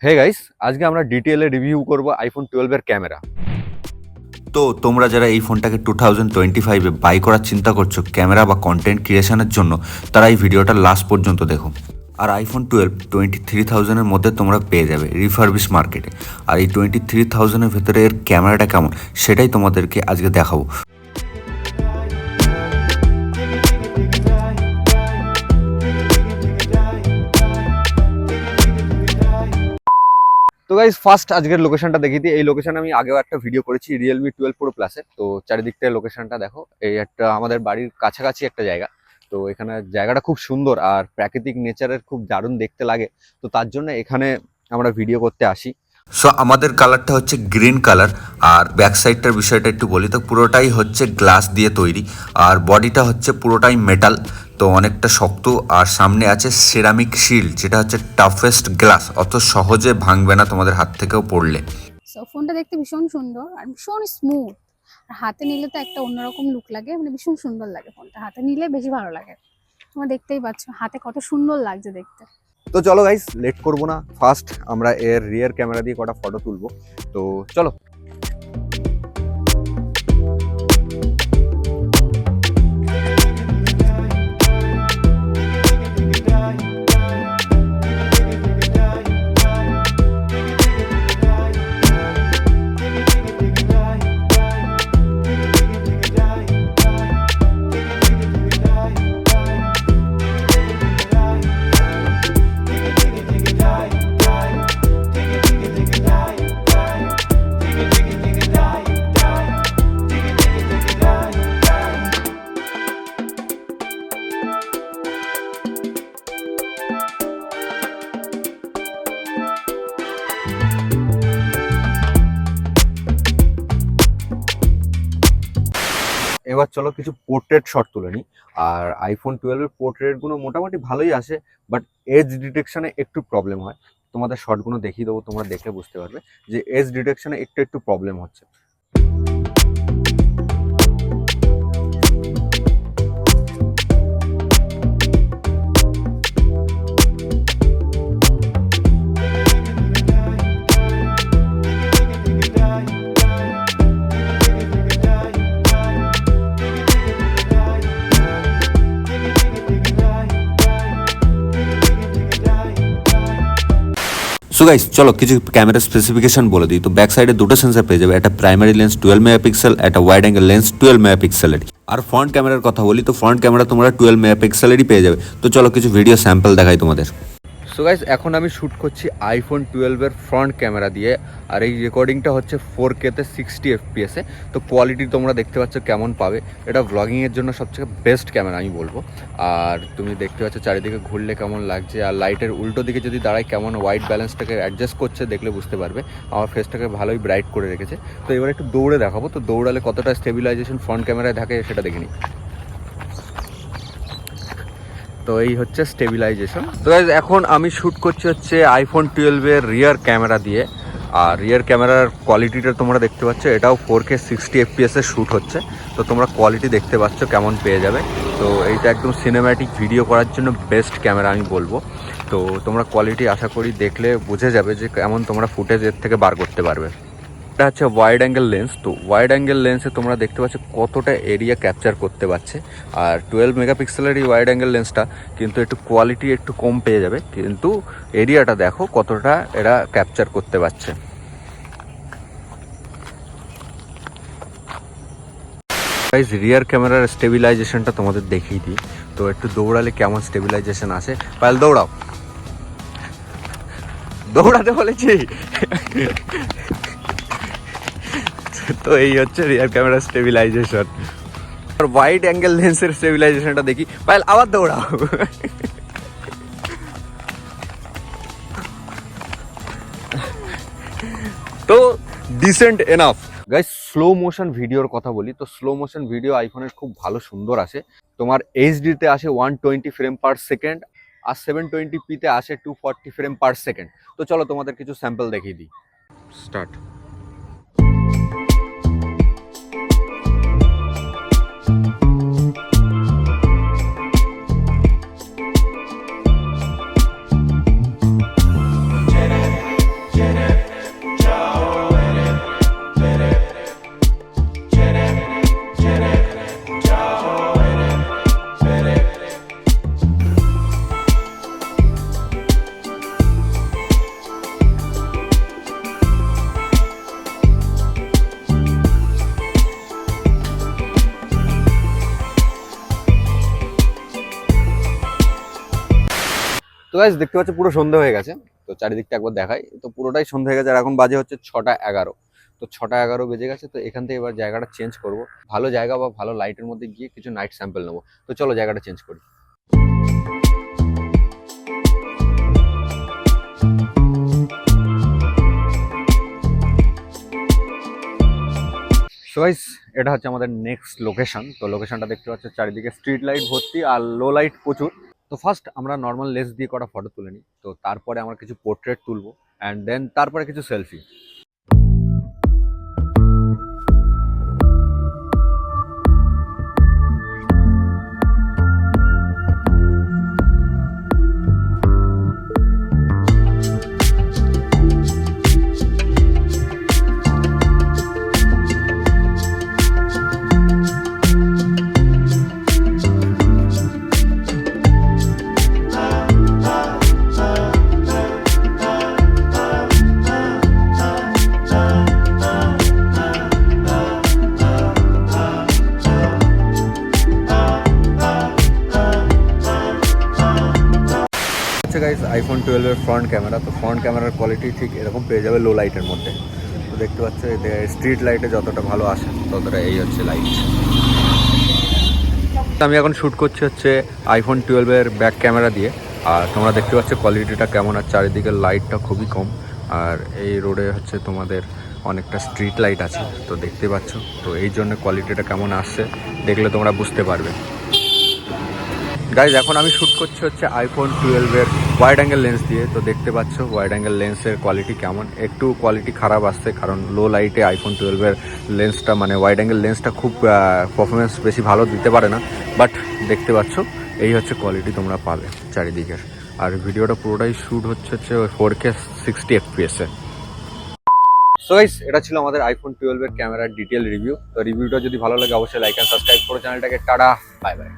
Hey guys, আজকে আমরা ডিটেইলে review করব আইফোন 12 এর ক্যামেরা। তো তোমরা যারা এই ফোনটাকে 2025-এ বাই করার চিন্তা করছো ক্যামেরা বা কন্টেন্ট ক্রিয়েশনের জন্য, তারা এই ভিডিওটা লাস্ট পর্যন্ত দেখো। আর আইফোন 12 23,000-এর মধ্যে তোমরা পেয়ে যাবে রিফারবিশ মার্কেটে। আর এই 23,000-এর ভেতরে এর ক্যামেরাটা কেমন সেটাই তোমাদেরকে আজকে দেখাবো। তো গাইস, ফার্স্ট আজকের লোকেশনটা দেখিয়ে দিই। এই লোকেশনে আমি আগেও একটা ভিডিও করেছি রিয়েলমি 12 প্রো প্লাসের। তো চারিদিক থেকে লোকেশনটা দেখো, এই একটা আমাদের বাড়ির কাছাকাছি একটা জায়গা। তো এখানে জায়গাটা খুব সুন্দর আর প্রাকৃতিক নেচারের খুব দারুণ দেখতে লাগে। তো তার জন্য এখানে আমরা ভিডিও করতে আসি। সো আমাদের কালারটা হচ্ছে গ্রিন কালার। আর ব্যাক সাইডটার বিষয়টা একটু বলি, তো পুরোটাই হচ্ছে গ্লাস দিয়ে তৈরি, আর বডিটা হচ্ছে পুরোটাই মেটাল, তো অনেকটা শক্ত। আর সামনে আছে সেরামিক শিল্ড, যেটা হচ্ছে টাফেস্ট গ্লাস, অত সহজে ভাঙবে না তোমাদের হাত থেকেও পড়লে। সো ফোনটা দেখতে ভীষণ সুন্দর আর ভীষণ স্মুথ। আর হাতে নিলে তো একটা অন্যরকম লুক লাগে, মানে ভীষণ সুন্দর লাগে। ফোনটা হাতে নিলে বেশি ভালো লাগে। তোমরা দেখতেই পাচ্ছ হাতে কত সুন্দর লাগছে দেখতে। তো চলো গাইস, লেট করবো না, ফার্স্ট আমরা এর রিয়ার ক্যামেরা দিয়ে কটা ফটো তুলবো। তো চলো। এবার চলো কিছু পোর্ট্রেট শট তুলে নিই। আর আইফোন 12 এর পোর্ট্রেটগুলো মোটামুটি ভালোই আসে, বাট এজ ডিটেকশনে একটু প্রবলেম হয়। তোমাদের শটগুলো দেখিয়ে দেবো, তোমরা দেখে বুঝতে পারবে যে এজ ডিটেকশনে একটু প্রবলেম হচ্ছে। সো গাইস, চলো কিছু ক্যামেরা স্পেসিফিকেশন বলে দিই। তো ব্যাক সাইডে দুটো সেন্সর পেয়ে যাবে, একটা প্রাইমারি লেন্স 12 মেগাপিক্সেল, একটা ওয়াইড অ্যাঙ্গেল লেন্স 12 মেগাপিক্সেলের। আর ফ্রন্ট ক্যামেরার কথা বলি, তো ফ্রন্ট ক্যামেরা তোমরা 12 মেগাপিক্সেলেরই পেয়ে যাবে। তো চলো কিছু ভিডিও স্যাম্পল দেখাই তোমাদের। সো গাইস, এখন আমি শ্যুট করছি আইফোন 12 এর ফ্রন্ট ক্যামেরা দিয়ে। আর এই রেকর্ডিংটা হচ্ছে 4K-তে 60 FPS-এ। তো কোয়ালিটি তোমরা দেখতে পাচ্ছ কেমন পাবে। এটা ব্লগিংয়ের জন্য সবচেয়ে বেস্ট ক্যামেরা আমি বলবো। আর তুমি দেখতে পাচ্ছ চারিদিকে ঘুরলে কেমন লাগছে, আর লাইটের উল্টো দিকে যদি দাঁড়ায় কেমন হোয়াইট ব্যালেন্সটাকে অ্যাডজাস্ট করছে, দেখলে বুঝতে পারবে। আমার ফেসটাকে ভালোই ব্রাইট করে রেখেছে। তো এবার একটু দৌড়ে দেখাবো। তো দৌড়ালে কতটা স্টেবিলাইজেশন ফ্রন্ট ক্যামেরায় থাকে সেটা দেখে নিই। তো এই হচ্ছে স্টেবিলাইজেশন। তো এখন আমি শ্যুট করছি হচ্ছে আইফোন 12 এর রিয়ার ক্যামেরা দিয়ে। আর রিয়ার ক্যামেরার কোয়ালিটিটা তোমরা দেখতে পাচ্ছ, এটাও 4K 60 FPS-এ শ্যুট হচ্ছে। তো তোমরা কোয়ালিটি দেখতে পাচ্ছ কেমন পেয়ে যাবে। তো এইটা একদম সিনেম্যাটিক ভিডিও করার জন্য বেস্ট ক্যামেরা আমি বলবো। তো তোমরা কোয়ালিটি আশা করি দেখলে বুঝে যাবে যে কেমন তোমরা ফুটেজ এর থেকে বার করতে পারবে। এটা হচ্ছে ওয়াইড অ্যাঙ্গেল লেন্স। তো ওয়াইড অ্যাঙ্গেল লেন্সে তোমরা দেখতে পাচ্ছ কতটা এরিয়া ক্যাপচার করতে পারছে। আর 12 মেগাপিক্সেলের এই ওয়াইড অ্যাঙ্গেল লেন্সটা কিন্তু একটু কোয়ালিটি একটু কম পেয়ে যাবে, কিন্তু এরিয়াটা দেখো কতটা এরা ক্যাপচার করতে পারছে। গাইস, রিয়ার ক্যামেরার স্টেবিলাইজেশনটা তোমাদের দেখিয়ে দিই। তো একটু দৌড়ালে কেমন স্টেবিলাইজেশন আসে। পায়েল দৌড়াও, দৌড়াতে বলেছি। তো এই হচ্ছে রিয়ার ক্যামেরার স্টেবিলাইজেশন। আর ওয়াইড অ্যাঙ্গেল লেন্সের স্টেবিলাইজেশনটা দেখি। পায়েল আবার দৌড়াও। তো decent enough. Guys, slow motion ভিডিওর কথা বলি। তো স্লো মোশন ভিডিও আইফোনের খুব ভালো সুন্দর আসে। তোমার এইচডিতে আসে 120 ফ্রেম পার সেকেন্ড, আর 720p-তে আসে 240 ফ্রেম পার সেকেন্ড। তো চলো তোমাদের কিছু স্যাম্পল দেখিয়ে দিই। স্টার্ট। তো গাইস দেখতে পাচ্ছ পুরো সন্ধ্যা হয়ে গেছে, তো চারিদিকটা একবার দেখাই। তো পুরোটাই সন্ধ্যা হয়ে গেছে আর এখন বাজে হচ্ছে 6টা 11। তো 6টা 11 বেজে গেছে। তো এখান থেকে এবার জায়গাটা চেঞ্জ করব, ভালো জায়গা বা ভালো লাইটের মধ্যে গিয়ে কিছু নাইট স্যাম্পল নেবো। তো চলো জায়গাটা চেঞ্জ করি। সো গাইস এটা হচ্ছে আমাদের নেক্সট লোকেশন। তো লোকেশনটা দেখতে পাচ্ছ চারিদিকে স্ট্রিট লাইট ভর্তি আর লো লাইট প্রচুর। তো ফার্স্ট আমরা নর্মাল লেন্স দিয়ে কটা ফটো তুলে নিই, তো তারপরে আমরা কিছু পোর্ট্রেট তুলবো অ্যান্ড দেন তারপরে কিছু সেলফি। গাইস আইফোন 12 এর ফ্রন্ট ক্যামেরা। তো ফ্রন্ট ক্যামেরার কোয়ালিটি ঠিক এরকম পেয়ে যাবে লো লাইটের মধ্যে। তো দেখতে পাচ্ছ স্ট্রিট লাইটে যতটা ভালো আসে ততটা এই হচ্ছে লাইট। আমি এখন শ্যুট করছি হচ্ছে আইফোন 12 এর ব্যাক ক্যামেরা দিয়ে। আর তোমরা দেখতে পাচ্ছ কোয়ালিটিটা কেমন, আর চারিদিকে লাইটটা খুবই কম। আর এই রোডে হচ্ছে তোমাদের অনেকটা স্ট্রিট লাইট আছে, তো দেখতে পাচ্ছ। তো এই জন্য কোয়ালিটিটা কেমন আসছে দেখলে তোমরা বুঝতে পারবে। গাইজ এখন আমি শ্যুট করছি হচ্ছে আইফোন 12 এর ওয়াইড অ্যাঙ্গেল লেন্স দিয়ে। তো দেখতে পাচ্ছ ওয়াইড অ্যাঙ্গেল লেন্সের কোয়ালিটি কেমন, একটু কোয়ালিটি খারাপ আসছে কারণ লো লাইটে আইফোন 12 এর লেন্সটা মানে ওয়াইড অ্যাঙ্গেল লেন্সটা খুব পারফরমেন্স বেশি ভালো দিতে পারে না। বাট দেখতে পাচ্ছ এই হচ্ছে কোয়ালিটি তোমরা পাবে চারিদিকের। আর ভিডিওটা পুরোটাই শ্যুট হচ্ছে 4K 60 FPS এ। সো গাইস এটা ছিল আমাদের আইফোন 12 এর ক্যামেরার ডিটেল রিভিউ। তো রিভিউটা যদি ভালো লাগে অবশ্যই লাইক অ্যান্ড সাবস্ক্রাইব করো চ্যানেলটাকে। Tata, bye bye.